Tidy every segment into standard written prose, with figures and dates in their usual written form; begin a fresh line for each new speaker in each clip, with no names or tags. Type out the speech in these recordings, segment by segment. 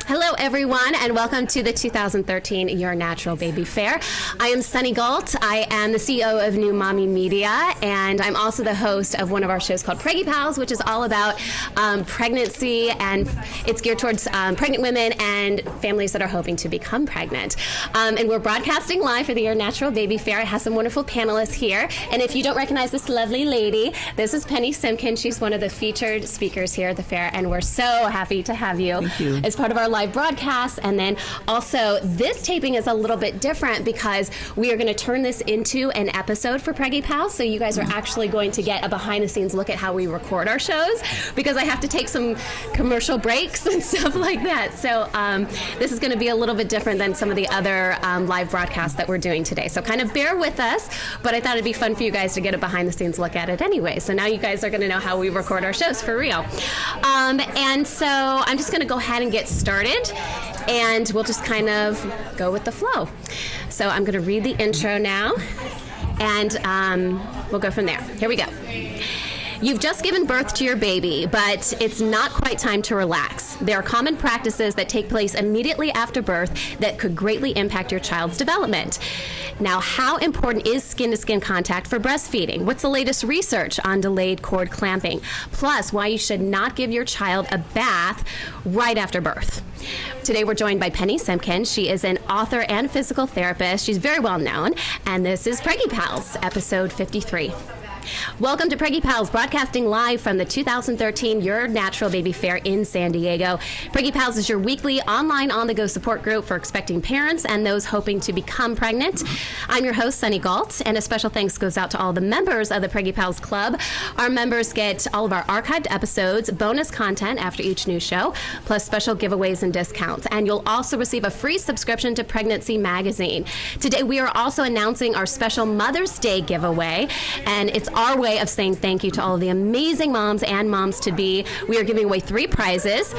Hello, everyone, and welcome to the 2013 Your Natural Baby Fair. I am Sunny Galt. I am the CEO of New Mommy Media, and I'm also the host of one of our shows called Preggy Pals, which is all about pregnancy, and it's geared towards pregnant women and families that are hoping to become pregnant. And we're broadcasting live for the Your Natural Baby Fair. I have some wonderful panelists here, and if you don't recognize this lovely lady, this is Penny Simkin. She's one of the featured speakers here at the fair, and we're so happy to have you as part of our live broadcast. And then also this taping is a little bit different because we are going to turn this into an episode for Preggy Pals, so you guys are actually going to get a behind the scenes look at how we record our shows, because I have to take some commercial breaks and stuff like that. So this is going to be a little bit different than some of the other live broadcasts that we're doing today, so kind of bear with us, but I thought it'd be fun for you guys to get a behind the scenes look at it anyway. So now you guys are going to know how we record our shows for real. And so I'm just going to go ahead and get started, and we'll just kind of go with the flow. So I'm going to read the intro now, and we'll go from there. Here we go. You've just given birth to your baby, but it's not quite time to relax. There are common practices that take place immediately after birth that could greatly impact your child's development. Now, how important is skin-to-skin contact for breastfeeding? What's the latest research on delayed cord clamping? Plus, why you should not give your child a bath right after birth. Today, we're joined by Penny Simkin. She is an author and physical therapist. She's very well known, and this is Preggy Pals, episode 53. Welcome to Preggy Pals, broadcasting live from the 2013 Your Natural Baby Fair in San Diego. Preggy Pals is your weekly online on-the-go support group for expecting parents and those hoping to become pregnant. I'm your host, Sunny Galt, and a special thanks goes out to all the members of the Preggy Pals Club. Our members get all of our archived episodes, bonus content after each new show, plus special giveaways and discounts. And you'll also receive a free subscription to Pregnancy Magazine. Today, we are also announcing our special Mother's Day giveaway, and it's our way of saying thank you to all of the amazing moms and moms-to-be. We are giving away 3 prizes.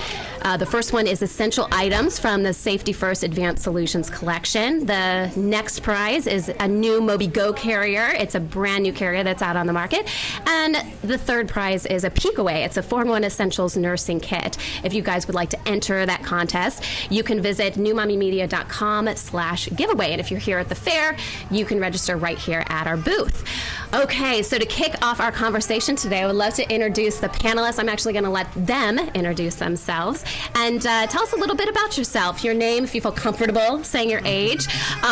The first one is essential items from the Safety First Advanced Solutions collection. The next prize is a new Mobi Go carrier. It's a brand new carrier that's out on the market. And the third prize is a Peek-Away. It's a 4-in-1 Essentials nursing kit. If you guys would like to enter that contest, you can visit newmommymedia.com/giveaway. And if you're here at the fair, you can register right here at our booth. Okay, so to kick off our conversation today, I would love to introduce the panelists. I'm actually going to let them introduce themselves and tell us a little bit about yourself, your name, if you feel comfortable saying your age,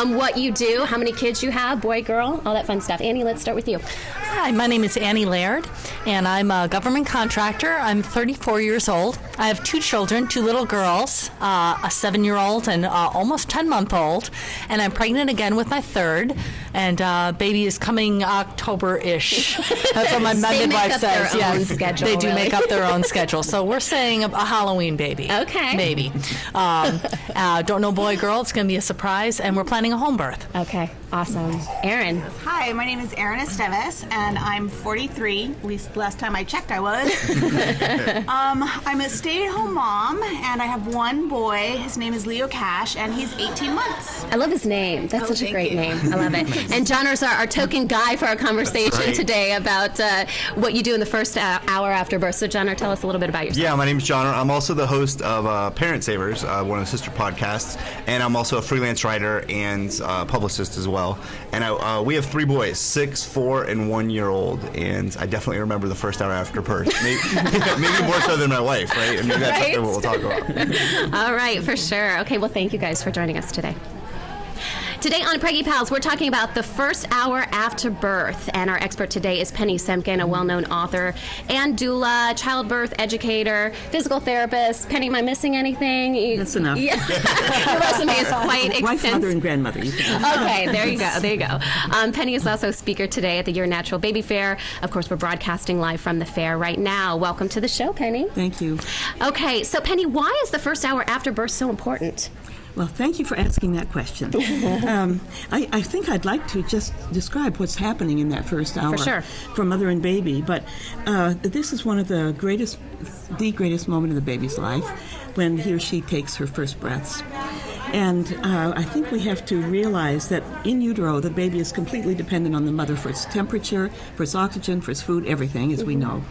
what you do, how many kids you have, boy, girl, all that fun stuff. Annie, let's start with you.
Hi, my name is Annie Laird, and I'm a government contractor. I'm 34 years old. I have 2 children, 2 little girls, a 7-year-old and almost 10-month-old, and I'm pregnant again with my 3rd, and baby is coming October-ish. That's what my midwife says.
Yes, schedule,
they do make up their own schedule. So we're saying a Halloween baby.
Okay.
Maybe. Don't know boy, girl. It's going to be a surprise, and we're planning a home birth.
Okay, awesome. Erin.
Hi, my name is Erin Esteves, and I'm 43. At least last time I checked, I was. I'm a stay-at-home mom, and I have 1 boy. His name is Leo Cash, and he's 18 months.
I love his name. That's such a great
you.
name. I love it. And John is our token guy for our conversation today about what you do in the first hour after birth. So, John, tell us a little bit about yourself.
Yeah, my name is John. I'm also the host of Parent Savers, one of the sister podcasts, and I'm also a freelance writer and publicist as well. And we have 3 boys, 6, 4, and 1-year-old, and I definitely remember the first hour after birth. Maybe more so than my wife, right? And maybe that's something we'll talk about.
All right, for sure. Okay, well, thank you guys for joining us today. Today on Preggy Pals, we're talking about the first hour after birth, and our expert today is Penny Simkin, a well-known author and doula, childbirth educator, physical therapist. Penny, am I missing anything?
That's enough.
Yeah. Your resume is quite extensive.
Wife, mother, and grandmother.
Okay, there you go. There you go. Penny is also a speaker today at the Your Natural Baby Fair. Of course, we're broadcasting live from the fair right now. Welcome to the show, Penny.
Thank you.
Okay, so Penny, why is the first hour after birth so important?
Well, thank you for asking that question. I think I'd like to just describe what's happening in that first hour for mother and baby. But this is one of the greatest moment of the baby's life, when he or she takes her first breaths. And I think we have to realize that in utero, the baby is completely dependent on the mother for its temperature, for its oxygen, for its food, everything, as we know.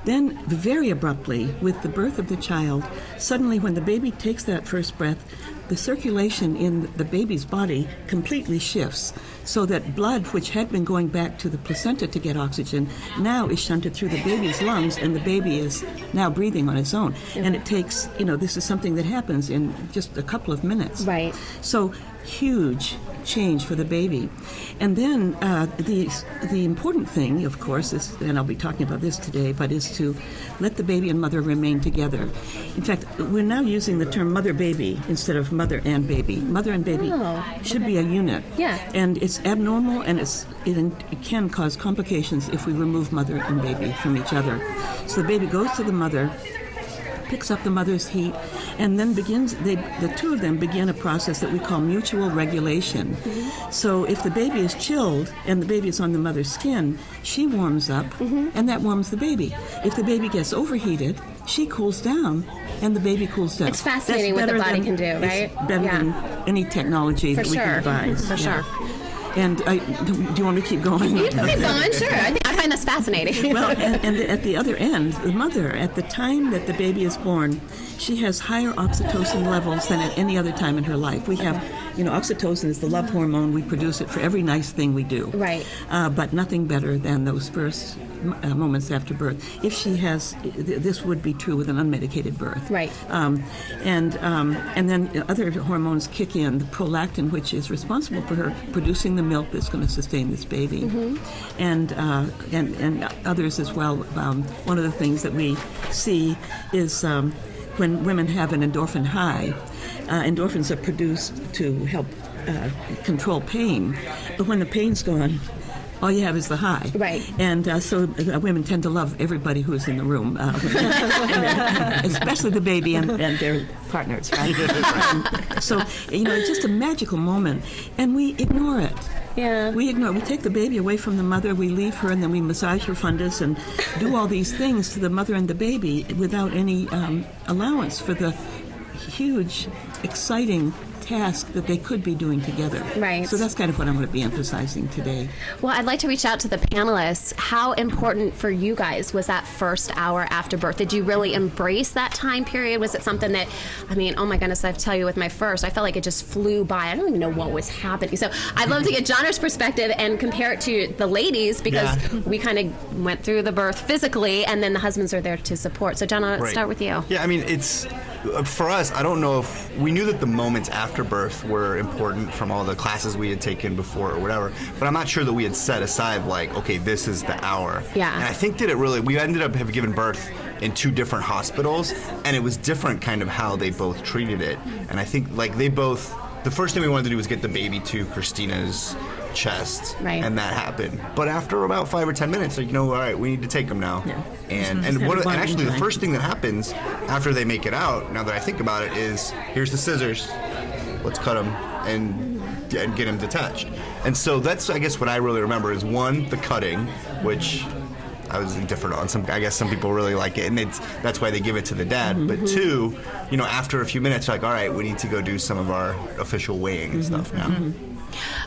Then, very abruptly, with the birth of the child, suddenly when the baby takes that first breath, the circulation in the baby's body completely shifts, so that blood, which had been going back to the placenta to get oxygen, now is shunted through the baby's lungs, and the baby is now breathing on its own. Okay. And it takes, this is something that happens in just a couple of minutes.
Right.
So, huge change for the baby. And then the important thing, of course, is, and I'll be talking about this today, but is to let the baby and mother remain together. In fact, we're now using the term mother-baby instead of mother and baby. Mother and baby should be a unit.
Yeah.
And it's abnormal, and it can cause complications if we remove mother and baby from each other. So the baby goes to the mother, picks up the mother's heat, and then the two of them begin a process that we call mutual regulation. Mm-hmm. So if the baby is chilled and the baby is on the mother's skin, she warms up, and that warms the baby. If the baby gets overheated, she cools down, and the baby cools down.
It's fascinating what the body can do, right?
It's better than any technology that we can devise.
For sure.
And do you want me to keep going?
You can keep going, sure. I find this fascinating.
Well, and at the other end, the mother, at the time that the baby is born, she has higher oxytocin levels than at any other time in her life. We have, oxytocin is the love hormone. We produce it for every nice thing we do.
Right.
But nothing better than those first moments after birth. If she has, this would be true with an unmedicated birth.
Right.
And then other hormones kick in, the prolactin, which is responsible for her producing the milk that's going to sustain this baby, and others as well. One of the things that we see is when women have an endorphin high, endorphins are produced to help control pain, but when the pain's gone, all you have is the high.
Right.
And so women tend to love everybody who's in the room, especially the baby and their partners, right? So, it's just a magical moment, and we ignore it.
Yeah.
We take the baby away from the mother, we leave her, and then we massage her fundus and do all these things to the mother and the baby without any allowance for the huge, exciting task that they could be doing together.
Right.
So that's kind of what I'm going to be emphasizing today.
Well, I'd like to reach out to the panelists. How important for you guys was that first hour after birth? Did you really embrace that time period? Was it something that, oh my goodness, I have to tell you, with my first, I felt like it just flew by. I don't even know what was happening. So I'd love to get Jonna's perspective and compare it to the ladies, because we kind of went through the birth physically, and then the husbands are there to support. So Jonna, let's start with you.
Yeah, it's, for us, I don't know if we knew that the moments after birth were important from all the classes we had taken before or whatever, but I'm not sure that we had set aside okay, this is the hour.
Yeah.
And I think that we ended up having given birth in two different hospitals, and it was different kind of how they both treated it. And I think the first thing we wanted to do was get the baby to Christina's chest,
right.
And that happened. But after about 5 or 10 minutes, all right, we need to take them now.
Yeah.
And actually, the first thing that happens after they make it out, now that I think about it, is here's the scissors. Let's cut them and get them detached. And so that's, I guess, what I really remember is, one, the cutting, which I was indifferent on. I guess some people really like it, and that's why they give it to the dad. Mm-hmm. But two, after a few minutes, all right, we need to go do some of our official weighing stuff now.
Mm-hmm.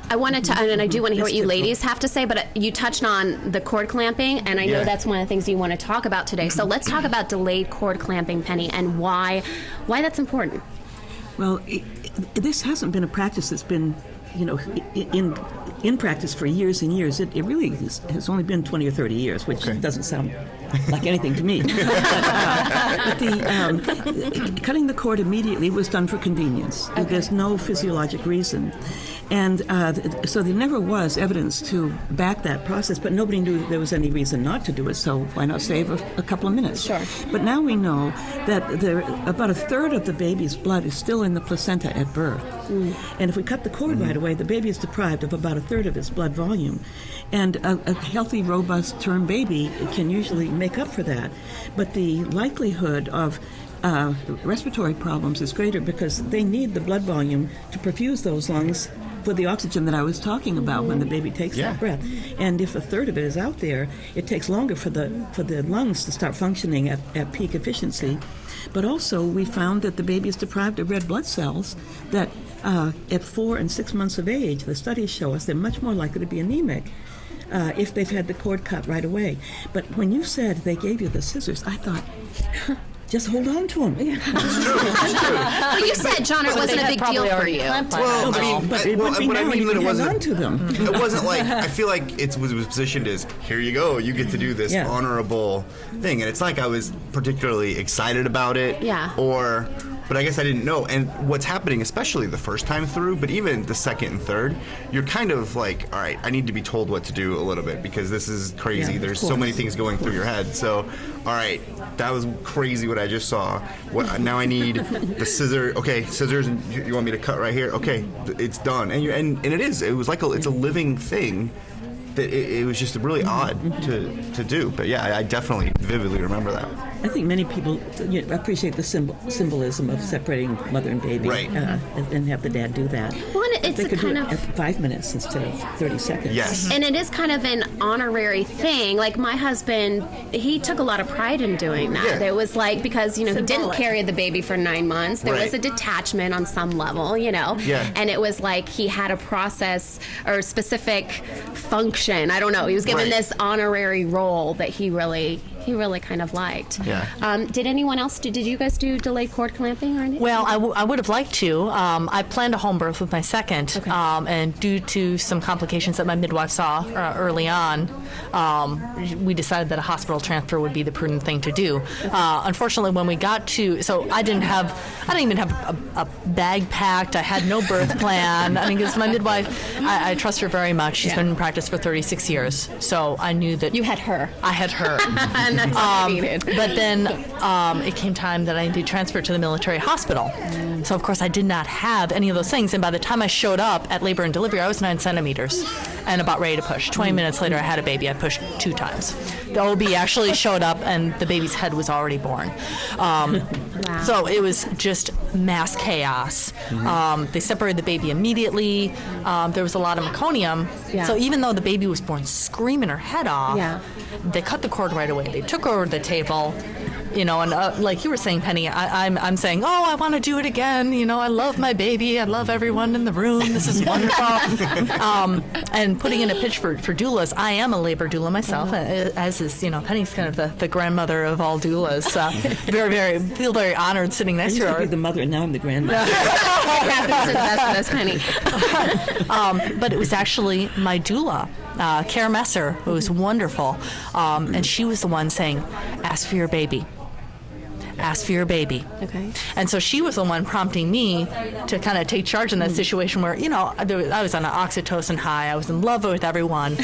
I wanted to, and I do want to hear what you ladies have to say, but you touched on the cord clamping, and I know that's one of the things you want to talk about today. So let's talk about delayed cord clamping, Penny, and why that's important.
Well, this hasn't been a practice that's been, in practice for years and years. It really has only been 20 or 30 years, which doesn't sound like anything to me. But cutting the cord immediately was done for convenience. Okay. There's no physiologic reason. And so there never was evidence to back that process, but nobody knew that there was any reason not to do it, so why not save a couple of minutes?
Sure.
But now we know that about a third of the baby's blood is still in the placenta at birth. Mm. And if we cut the cord right away, the baby is deprived of about a third of its blood volume. And a healthy, robust term baby can usually make up for that. But the likelihood of respiratory problems is greater because they need the blood volume to perfuse those lungs for the oxygen that I was talking about when the baby takes that breath. And if a third of it is out there, it takes longer for the lungs to start functioning at peak efficiency. But also, we found that the baby is deprived of red blood cells that at 4 and 6 months of age, the studies show us they're much more likely to be anemic. if they've had the cord cut right away. But when you said they gave you the scissors, I thought, just hold on to them.
Well, you said, John, it wasn't a big deal for you.
Well, I mean,
but it would be
what I
now
mean
you
that it
would hang on
wasn't.
to them.
It wasn't like, I feel like it was positioned as, here you go, you get to do this
Yeah.
honorable thing, and it's like I was particularly excited about it.
Yeah.
But I guess I didn't know. And what's happening, especially the first time through, but even the second and third, you're kind of like, all right, I need to be told what to do a little bit because this is crazy.
Yeah,
There's
of
so many
course.
things going through your head. So, all right, that was crazy what I just saw. Now I need the scissor. Okay, scissors. And you want me to cut right here? Okay, it's done. And it is. It was like it's a living thing. That it was just really odd to do. But yeah, I definitely vividly remember that.
I think many people appreciate the symbolism of separating mother and baby,
Right.
And have the dad do that.
Well, and it's
they
a
could
kind
do
of-
it at 5 minutes instead of 30 seconds.
Yes.
And it is kind of an honorary thing. Like my husband, he took a lot of pride in doing that.
Yeah.
It was like, because, he didn't
Symbolic.
carry the baby for 9 months. There was
Right.
a detachment on some level,
Yeah.
And it was like he had a process or specific function. I don't know. He was given
Right.
this honorary role that he really kind of liked.
Yeah.
Did anyone else did you guys do delayed cord clamping or anything?
Well, I would have liked to. I planned a home birth with my second, and due to some complications that my midwife saw early on, we decided that a hospital transfer would be the prudent thing to do. Unfortunately, when we got to, so I didn't even have a bag packed. I had no birth plan. I mean, because my midwife, I trust her very much. She's been in practice for 36 years, so I knew that
You had her.
I had her.
And that's all you needed.
But then it came time that I needed transfer to the military hospital. So, of course, I did not have any of those things. And by the time I showed up at labor and delivery, I was 9 centimeters and about ready to push. 20 minutes later, I had a baby. I pushed 2 times. The OB actually showed up, and the baby's head was already born. So it was just mass chaos. They separated the baby immediately. There was a lot of meconium.
Yeah.
So even though the baby was born screaming her head off,
Yeah.
they cut the cord right away. They took her over to the table, and like you were saying, Penny, I'm saying, oh, I want to do it again. I love my baby. I love everyone in the room. This is wonderful. And putting in a pitch for doulas. I am a labor doula myself, as is, Penny's kind of the grandmother of all doulas. Feel very honored sitting
I
next
used
to
to be
her.
the mother, and now I'm the grandmother.
It happens to the best of us, Penny.
But it was actually my doula, Kara Messer, who was wonderful. And she was the one saying, ask for your baby. Ask for your baby.
Okay.
And so she was the one prompting me to kind of take charge in that situation where, I was on an oxytocin high. I was in love with everyone.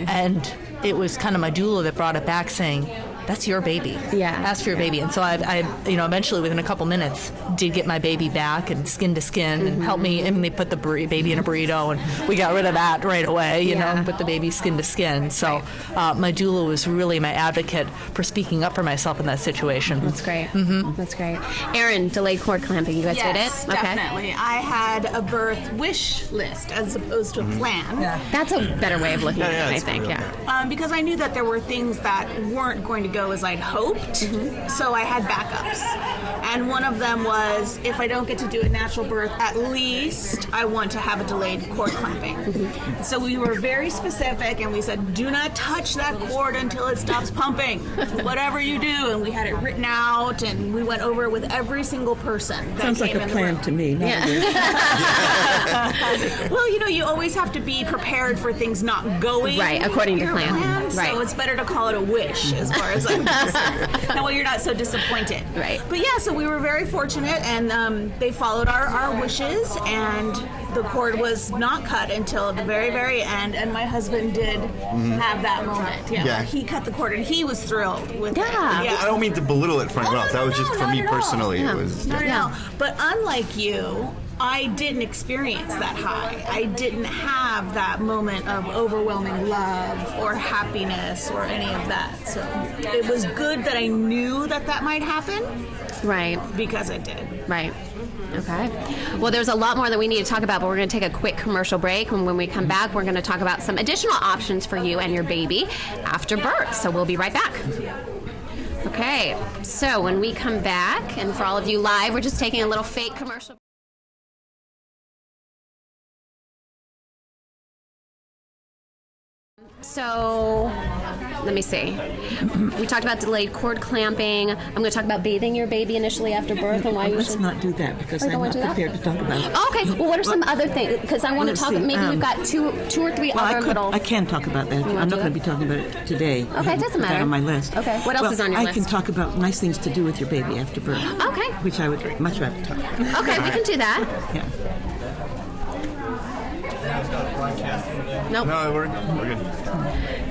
And it was kind of my doula that brought it back saying, that's your baby.
Yeah.
Ask for your baby. And so I eventually within a couple minutes did get my baby back and skin to skin and helped me. And they put the baby in a burrito and we got rid of that right away, and put the baby skin to skin. So my doula was really my advocate for speaking up for myself in that situation.
That's great. Mm-hmm. That's great. Erin, delayed cord clamping. You guys
Yes,
did it? Okay.
definitely. I had a birth wish list as opposed to a plan.
That's a better way of looking at it, I
it's
think.
real.
Yeah.
Because I knew that there were things that weren't going to go as I'd hoped, so I had backups. And one of them was, if I don't get to do a natural birth, at least I want to have a delayed cord clamping. So we were very specific, and we said, do not touch that cord until it stops pumping, whatever you do. And we had it written out, and we went over it with every single person that
Sounds like
came
a
in the
plan
room.
to me. not a wish.
Well, you always have to be prepared for things not going
Right, according to
your
plan. Right.
So it's better to call it a wish, as far as I'm concerned. That way you're not so disappointed.
Right.
But yeah, so we were very fortunate, and they followed our wishes, and the cord was not cut until the very, very end, and my husband did have that moment.
Yeah.
He cut the cord, and he was thrilled with
Yeah.
it.
I don't mean to belittle it from your mouth. That was just for
not
me
at all.
personally.
Yeah.
It was.
Not
Yeah.
at all. But unlike you, I didn't experience that high. I didn't have that moment of overwhelming love or happiness or any of that. So it was good that I knew that might happen
Right.
because it did.
Right. Okay. Well, there's a lot more that we need to talk about, but we're going to take a quick commercial break. And when we come back, we're going to talk about some additional options for you and your baby after birth. So we'll be right back. Okay. So when we come back, and for all of you live, we're just taking a little fake commercial. So, let me see. We talked about delayed cord clamping. I'm going to talk about bathing your baby initially after birth and why you
Let's
should.
not do that because
Oh, you
I'm
don't
not
wanna do that?
prepared to talk about it.
Oh, okay. Well, what are some other things? Because I want to
Let's
talk.
see,
Maybe we've got two or three
Well,
other little.
I can talk about that. I'm
wanna
not
do
going to
that?
be talking about it today. I
Okay,
haven't
doesn't
put that
matter.
on my list.
Okay, what else is on your
I
list?
can talk about nice things to do with your baby after birth.
Okay.
Which I would much rather talk about.
Okay, we can do that.
Yeah.
Nope.
No, we're good.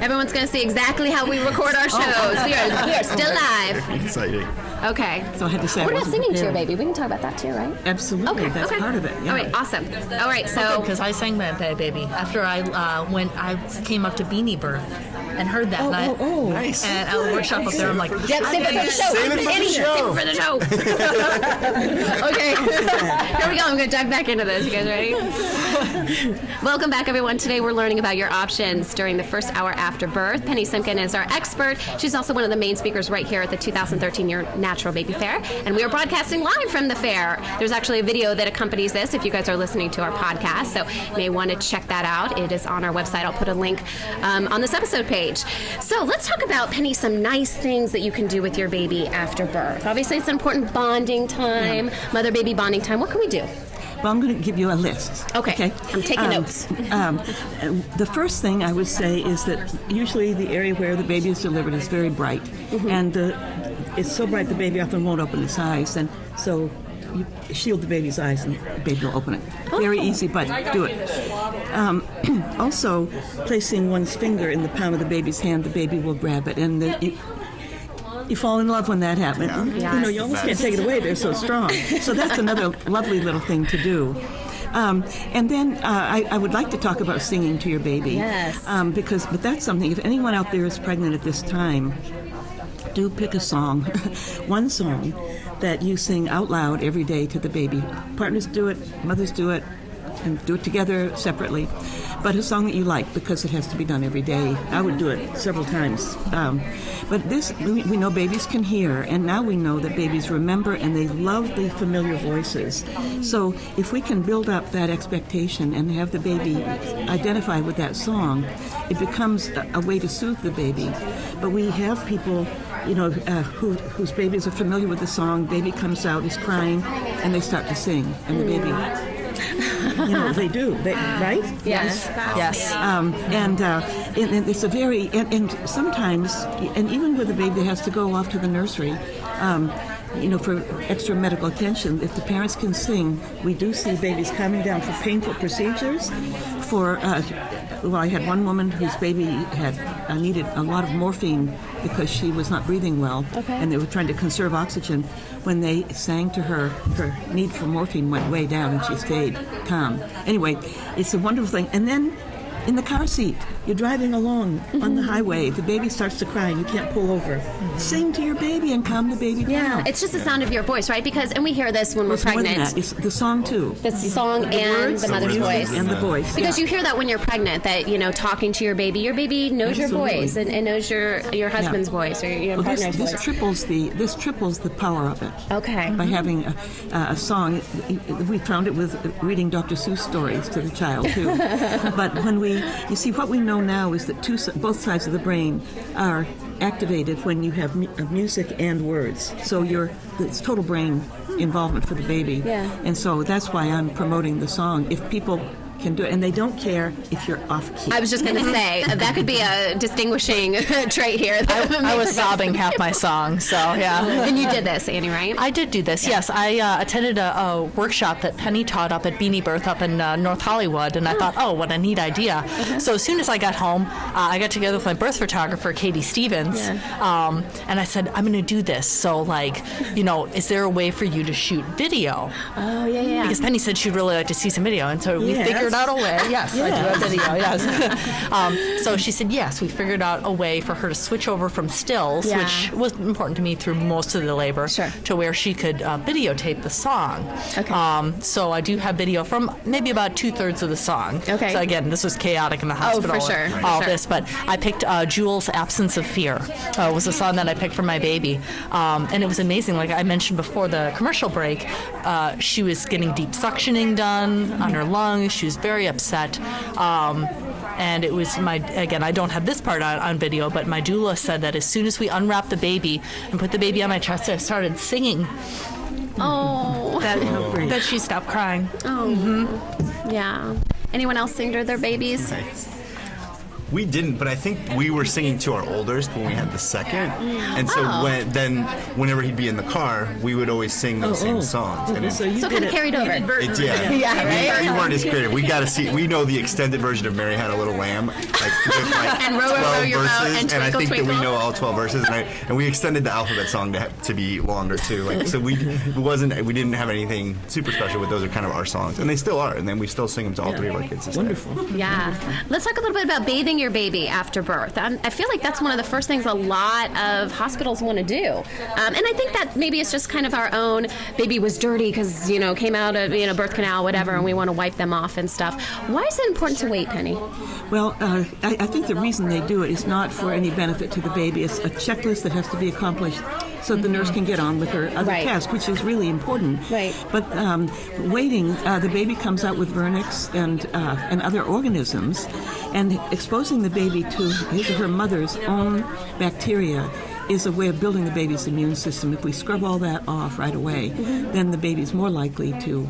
Everyone's going to see exactly how we record our shows. We are still live.
Exciting.
Okay.
So I had to say I
What about
wasn't
singing to your
prepared.
baby? We can talk about that too, right?
Absolutely.
Okay.
That's
okay.
part of it. Yeah.
All right. Awesome. All right. So.
Because I sang my baby after I came up to Beanie Birth and heard that night.
Nice.
And at a workshop up there, I'm like,
Yep, save it for the show.
Save it for the
Annie,
show.
Save it for the show. Okay. Here we go. I'm going to dive back into this. You guys ready? Welcome back, everyone. Today we're learning about your options during the first hour after birth. Penny Simkin is our expert. She's also one of the main speakers right here at the 2013 Your Natural Baby Fair. And we are broadcasting live from the fair. There's actually a video that accompanies this if you guys are listening to our podcast. So you may want to check that out. It is on our website. I'll put a link on this episode page. So let's talk about, Penny, some nice things that you can do with your baby after birth. Obviously, it's an important bonding time, mother-baby bonding time. What can we do?
Well, I'm going to give you a list.
Okay. I'm taking notes.
The first thing I would say is that usually the area where the baby is delivered is very bright. And it's so bright the baby often won't open its eyes. And so you shield the baby's eyes and the baby will open it. Very easy, but do it. Also, placing one's finger in the palm of the baby's hand, the baby will grab it. And you fall in love when that happens.
Yes.
You know, you almost can't take it away. They're so strong. So that's another lovely little thing to do. And then I would like to talk about singing to your baby.
Yes.
But that's something, if anyone out there is pregnant at this time, do pick a song, one song that you sing out loud every day to the baby. Partners do it, mothers do it, and do it together separately. But a song that you like, because it has to be done every day. I would do it several times. But this, we know babies can hear, and now we know that babies remember and they love the familiar voices. So if we can build up that expectation and have the baby identify with that song, it becomes a way to soothe the baby. But we have people, you know, whose babies are familiar with the song. Baby comes out, is crying, and they start to sing, and the baby. You know, they do, right?
Yes.
yes.
And it's a very, and sometimes, and even with a baby that has to go off to the nursery, you know, for extra medical attention, if the parents can sing, we do see babies coming down for painful procedures. Well, I had one woman whose baby had needed a lot of morphine because she was not breathing well, and they were trying to conserve oxygen. When they sang to her, her need for morphine went way down, and she stayed calm. Anyway, it's a wonderful thing. And then in the car seat, you're driving along on the highway, the baby starts to cry and you can't pull over. Sing to your baby and calm the baby down.
Yeah, it's just the sound of your voice, right? Because, and we hear this when we're
It's more than
pregnant.
that. It's the song too.
The song and
words,
the mother's
the
voice.
and the voice.
Because you hear that when you're pregnant, that, you know, talking to your baby knows your
Absolutely.
voice and knows your husband's voice or your
Well,
partner's
this
voice.
triples the power of it.
Okay.
By having a song, we found it with reading Dr. Seuss stories to the child too. But when you see, what we know now is that both sides of the brain are activated when you have music and words. So it's total brain involvement for the baby.
Yeah.
And so that's why I'm promoting the song. If people can do it, and they don't care if you're off key.
I was just going to say, that could be a distinguishing trait here.
I was sobbing half my song, so yeah.
And you did this, Annie, right?
I did do this, yes. I attended a workshop that Penny taught up at Beanie Birth up in North Hollywood, and I thought, oh, what a neat idea. So as soon as I got home, I got together with my birth photographer, Katie Stevens, and I said, I'm going to do this. So, like, you know, is there a way for you to shoot video?
Oh, yeah.
Because Penny said she'd really like to see some video, and so we
Yes.
figured out a way. Yes, I do have video, yes. So she said, yes, we figured out a way for her to switch over from stills,
Yeah.
which was important to me through most of the labor,
Sure.
to where she could videotape the song.
Okay.
So I do have video from maybe about 2/3 of the song.
Okay.
So again, this was chaotic in the
Oh,
hospital.
for sure,
and
for
all
sure.
this, but I picked Jewel's "Absence of Fear." Was a song that I picked for my baby, and it was amazing. Like I mentioned before the commercial break, she was getting deep suctioning done on her lungs. She was very upset. and it was again, I don't have this part on video, but my doula said that as soon as we unwrapped the baby and put the baby on my chest, I started singing.
Oh.
That she stopped crying.
Oh. Yeah. Anyone else sing to their babies?
Nice. We didn't, but I think we were singing to our oldest when we had the second, and so whenever he'd be in the car, we would always sing those same songs. And
So kind of carried over.
Yeah, right. We weren't as creative. We got to see. We know the extended version of "Mary Had a Little Lamb," with
And row,
12
row your boat,
verses,
and
I think
twinkle,
that we know all 12 verses, and we extended the alphabet song to be longer too. So we didn't have anything super special, but those are kind of our songs, and they still are. And then we still sing them to all three of our kids.
Wonderful.
Yeah. Let's talk a little bit about bathing your baby after birth. I feel like that's one of the first things a lot of hospitals want to do. And I think that maybe it's just kind of our own baby was dirty because, came out of, birth canal, whatever, and we want to wipe them off and stuff. Why is it important to wait, Penny?
Well, I think the reason they do it is not for any benefit to the baby. It's a checklist that has to be accomplished so the nurse can get on with her other task, which is really important.
Right.
But waiting, the baby comes out with vernix and other organisms, and exposing the baby to his or her mother's own bacteria is a way of building the baby's immune system. If we scrub all that off right away, then the baby's more likely to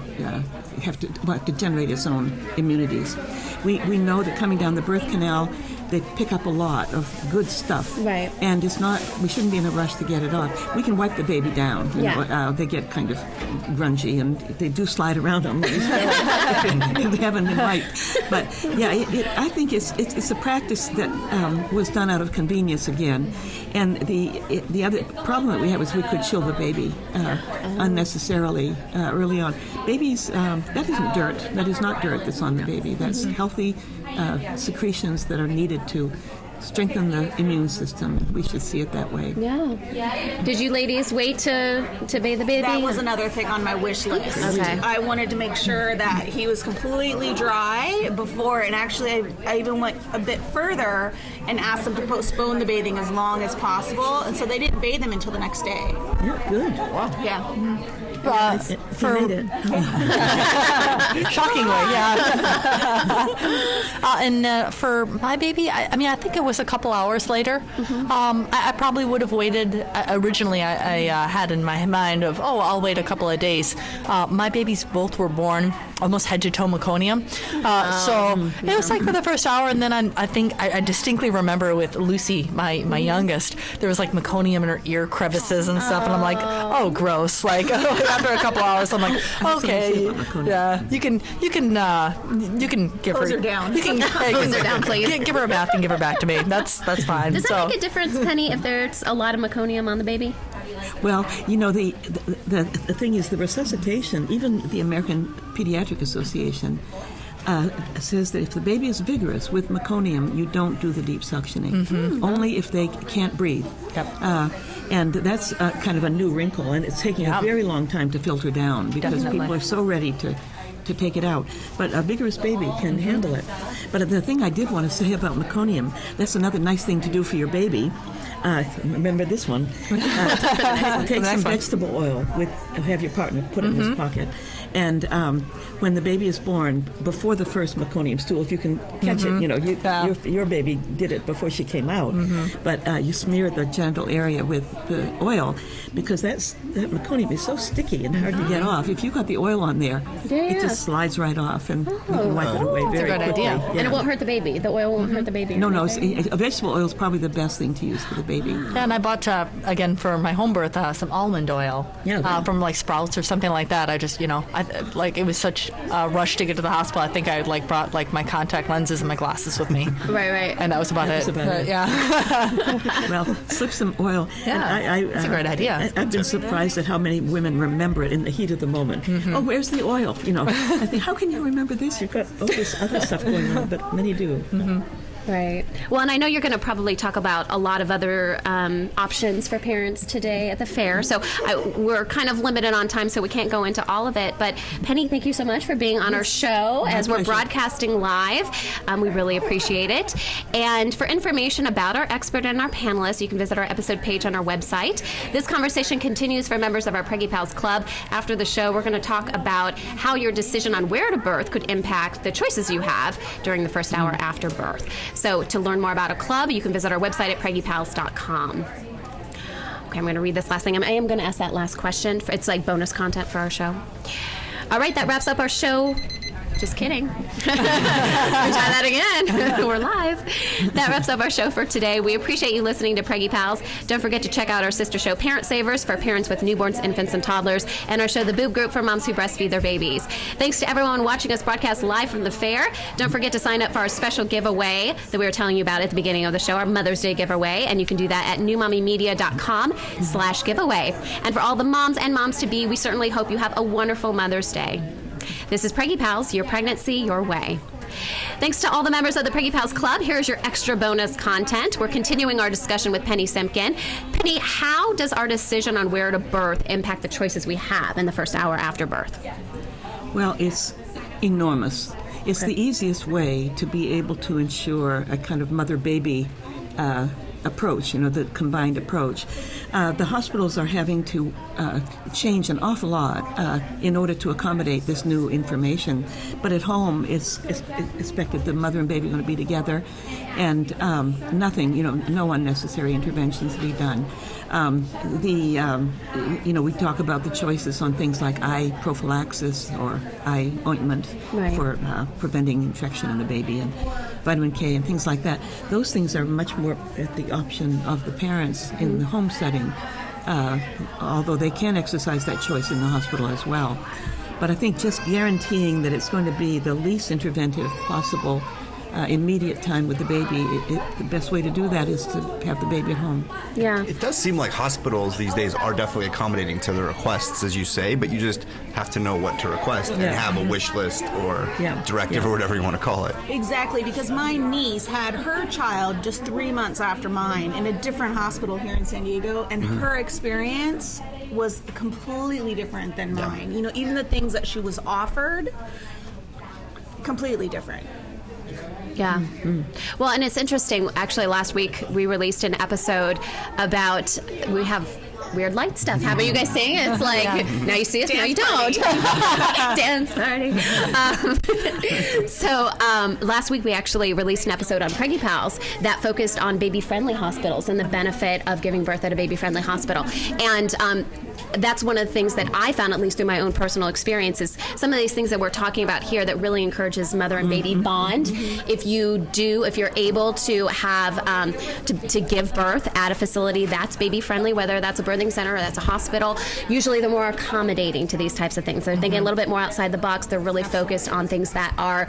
have to generate its own immunities. We know that coming down the birth canal, they pick up a lot of good stuff.
Right.
And we shouldn't be in a rush to get it off. We can wipe the baby down. You know, they get kind of grungy, and they do slide around on these if they haven't been wiped. But yeah, I think it's a practice that was done out of convenience again. And the other problem that we have is we could chill the baby unnecessarily early on. Babies, that isn't dirt. That is not dirt that's on the baby. That's healthy secretions that are needed to strengthen the immune system. We should see it that way.
Yeah. Did you ladies wait to bathe the baby?
That was another thing on my wish list.
Okay.
I wanted to make sure that he was completely dry before, and actually I even went a bit further and asked them to postpone the bathing as long as possible, and so they didn't bathe him until the next day.
Yeah, good.
Wow. Yeah.
For
made it.
shockingly, yeah. And for my baby, I think it was a couple hours later. I probably would have waited. Originally, I had in my mind of, I'll wait a couple of days. My babies both were born almost head to toe meconium. So it was like for the first hour, and then I think I distinctly remember with Lucy, my youngest, there was like meconium in her ear crevices and stuff, and I'm like, oh, gross. Like after a couple hours, I'm like, okay, yeah, you can give
Hose her down.
You can
Hose her down, please.
Give her a bath and give her back to me. That's fine.
Does that make a difference, Penny, if there's a lot of meconium on the baby?
Well, the thing is, the resuscitation, even the American Pediatric Association says that if the baby is vigorous with meconium, you don't do the deep suctioning. Only if they can't breathe.
Yep.
And that's kind of a new wrinkle, and it's taking a very long time to filter down because people are so ready to take it out. But a vigorous baby can handle it. But the thing I did want to say about meconium, that's another nice thing to do for your baby. Remember this one. Take some vegetable oil, have your partner put it in his pocket. And when the baby is born, before the first meconium stool, if you can catch it, your baby did it before she came out. But you smear the genital area with the oil, because that meconium is so sticky and hard to get off. If you got the oil on there, it just slides right off, and you can wipe it away very quickly.
That's a good idea.
Yeah.
And it won't hurt the baby. The oil won't hurt the baby.
No, a vegetable oil is probably the best thing to use for the baby.
Yeah, and I bought, again, for my home birth, some almond oil from like Sprouts or something like that. I just, it was such a rush to get to the hospital. I think I brought my contact lenses and my glasses with me.
Right.
And that was about it.
Yeah. Well, slip some oil.
Yeah, that's a great idea.
I've been surprised at how many women remember it in the heat of the moment. Oh, where's the oil? I think, how can you remember this? You've got all this other stuff going on, but many do.
Right. Well, and I know you're going to probably talk about a lot of other options for parents today at the fair. So we're kind of limited on time, so we can't go into all of it. But Penny, thank you so much for being on our show as we're broadcasting live. We really appreciate it. And for information about our expert and our panelists, you can visit our episode page on our website. This conversation continues for members of our Preggy Pals Club. After the show, we're going to talk about how your decision on where to birth could impact the choices you have during the first hour after birth. So to learn more about a club, you can visit our website at preggypals.com. Okay, I'm going to read this last thing. I am going to ask that last question. It's like bonus content for our show. All right, that wraps up our show. Just kidding. Try that again. We're live. That wraps up our show for today. We appreciate you listening to Preggy Pals. Don't forget to check out our sister show, Parent Savers, for parents with newborns, infants, and toddlers, and our show, The Boob Group, for moms who breastfeed their babies. Thanks to everyone watching us broadcast live from the fair. Don't forget to sign up for our special giveaway that we were telling you about at the beginning of the show, our Mother's Day giveaway, and you can do that at newmommymedia.com/giveaway. And for all the moms and moms-to-be, we certainly hope you have a wonderful Mother's Day. This is Preggy Pals, your pregnancy, your way. Thanks to all the members of the Preggy Pals Club. Here's your extra bonus content. We're continuing our discussion with Penny Simpkin. Penny, how does our decision on where to birth impact the choices we have in the first hour after birth?
Well, it's enormous. It's the easiest way to be able to ensure a kind of mother-baby approach, the combined approach. The hospitals are having to change an awful lot in order to accommodate this new information. But at home, it's expected the mother and baby are going to be together, and nothing, no unnecessary interventions to be done. We talk about the choices on things like eye prophylaxis or eye ointment for preventing infection in the baby, and vitamin K and things like that. Those things are much more at the option of the parents in the home setting, although they can exercise that choice in the hospital as well. But I think just guaranteeing that it's going to be the least interventive possible immediate time with the baby, the best way to do that is to have the baby at home.
Yeah.
It does seem like hospitals these days are definitely accommodating to the requests, as you say, but you just have to know what to request and have a wish list or directive or whatever you want to call it.
Exactly, because my niece had her child just 3 months after mine in a different hospital here in San Diego, and her experience was completely different than mine. Even the things that she was offered, completely different.
Yeah. Mm-hmm. Well, and it's interesting. Actually, last week we released an episode about, we have weird light stuff. How about you guys seeing it? It's like, now you see us, now you don't. Dance party. So last week we actually released an episode on Preggy Pals that focused on baby-friendly hospitals and the benefit of giving birth at a baby-friendly hospital. And that's one of the things that I found, at least through my own personal experiences, some of these things that we're talking about here that really encourages mother and baby bond. If you're able to have, to give birth at a facility that's baby-friendly, whether that's a birthing center or that's a hospital, usually they're more accommodating to these types of things. They're thinking a little bit more outside the box. They're really focused on things that are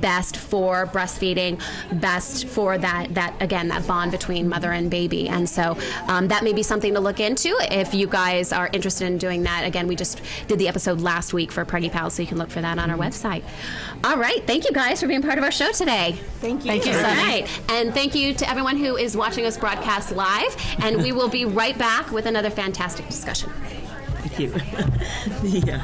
best for breastfeeding, best for that bond between mother and baby. And so that may be something to look into if you guys are interested in doing that. Again, we just did the episode last week for Preggy Pals, so you can look for that on our website. All right. Thank you guys for being part of our show today.
Thank you.
Thank you,
All
Sunny.
right. And thank you to everyone who is watching us broadcast live. And we will be right back with another fantastic discussion.
Thank you.